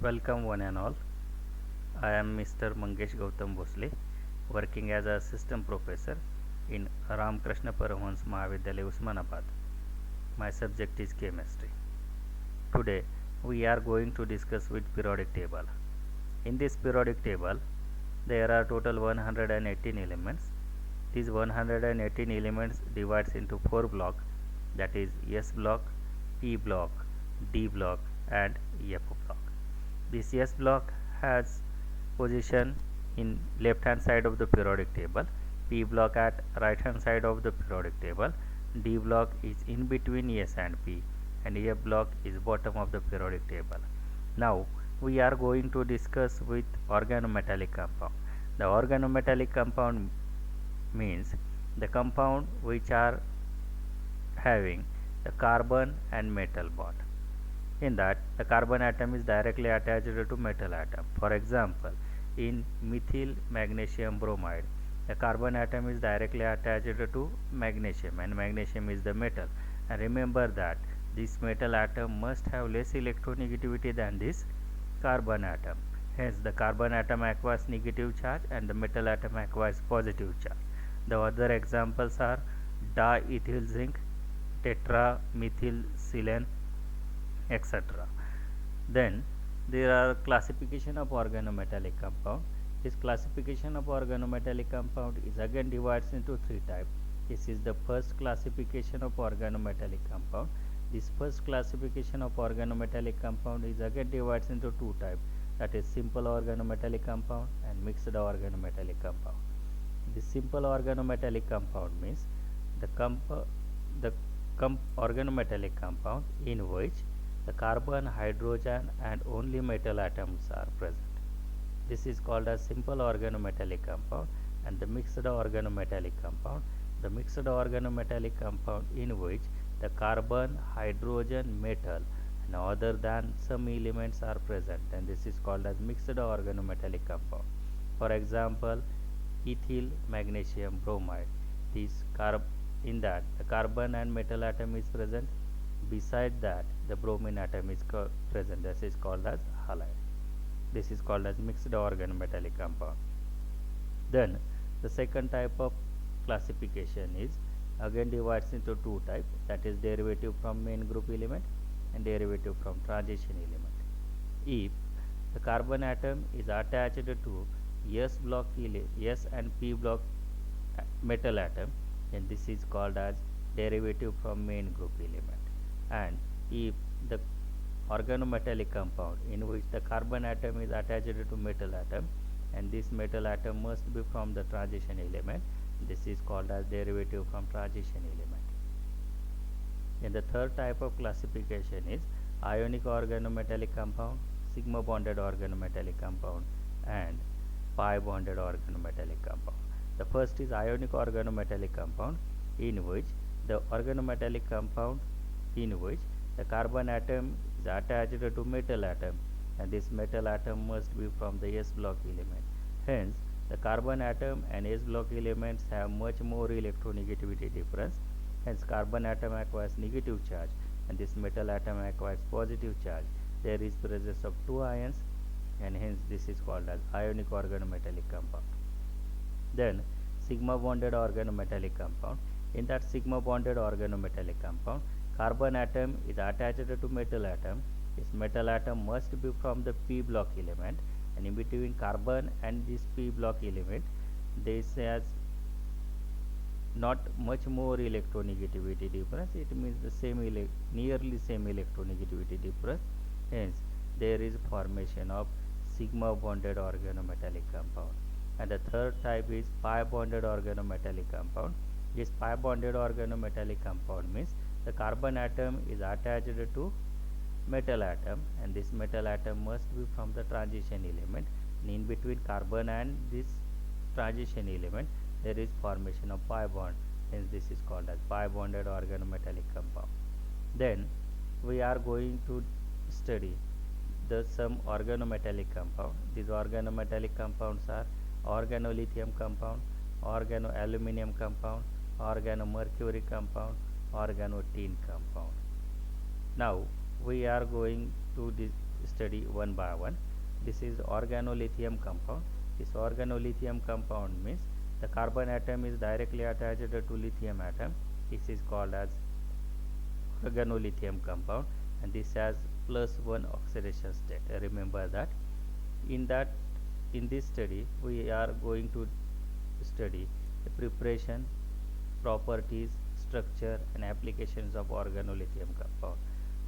Welcome one and all. I am Mr. Mangesh Gautam Bhosle, working as a assistant professor in Ramakrishna Paramhans Mahavidyalaya Usmanabad. My subject is chemistry. Today we are going to discuss with periodic table. In this periodic table there are total 118 elements. These 118 elements divides into 4 blocks, that is S block, P block, D block and F block. This S block has position in left hand side of the periodic table, P block at right hand side of the periodic table, D block is in between S and P, and F block is bottom of the periodic table. Now we are going to discuss with organometallic compound. The organometallic compound means the compound which are having the carbon and metal bond. In that the carbon atom is directly attached to metal atom. For example, in methyl magnesium bromide, the carbon atom is directly attached to magnesium, and magnesium is the metal. And remember that this metal atom must have less electronegativity than this carbon atom. Hence the carbon atom acquires negative charge and the metal atom acquires positive charge. The other examples are diethyl zinc, tetramethylsilane, etc. Then there are classification of organometallic compound. This classification of organometallic compound is again divided into 3 types. This is the first classification of organometallic compound. This first classification of organometallic compound is again divided into 2 types, that is simple organometallic compound and mixed organometallic compound. The simple organometallic compound means the organometallic compound in which the carbon, hydrogen and only metal atoms are present. This is called as simple organometallic compound. And the mixed organometallic compound, the mixed organometallic compound in which the carbon, hydrogen, metal and other than some elements are present, and this is called as mixed organometallic compound. For example, ethyl magnesium bromide, in that the carbon and metal atom is present. Beside that the bromine atom is present. This is called as halide. This is called as mixed organometallic compound. Then the second type of classification is again divides into 2 types, that is derivative from main group element and derivative from transition element. If the carbon atom is attached to S block S and P block metal atom, then this is called as derivative from main group element. And if the organometallic compound in which the carbon atom is attached to metal atom and this metal atom must be from the transition element, this is called as derivative from transition element. And the third type of classification is ionic organometallic compound, sigma bonded organometallic compound and pi bonded organometallic compound. The first is ionic organometallic compound in which the organometallic compound in which the carbon atom is attached to metal atom and this metal atom must be from the S block element. Hence the carbon atom and S block elements have much more electronegativity difference. Hence carbon atom acquires negative charge and this metal atom acquires positive charge. There is presence of 2 ions, and hence this is called as ionic organometallic compound. Then sigma bonded organometallic compound. In that sigma bonded organometallic compound, carbon atom is attached to metal atom. This metal atom must be from the P block element, and in between carbon and this P block element this has not much more electronegativity difference. It means the nearly same electronegativity difference. Hence there is formation of sigma bonded organometallic compound. And the third type is pi bonded organometallic compound. This pi bonded organometallic compound means the carbon atom is attached to metal atom and this metal atom must be from the transition element, and in between carbon and this transition element there is formation of pi bond. Hence this is called as pi bonded organometallic compound. Then we are going to study some organometallic compound. These organometallic compounds are organolithium compound, organoaluminium compound, organomercury compound, organotin compound. Now we are going to study one by one. This is organolithium compound. This organolithium compound means the carbon atom is directly attached to lithium atom. This is called as organolithium compound, and this has +1 oxidation state. Remember that. In this study we are going to study the preparation, properties, structure and applications of organolithium compound.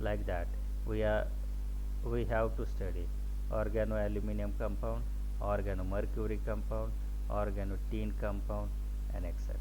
Like that we have to study organoaluminum compound, organomercury compound, organotin compound and etc.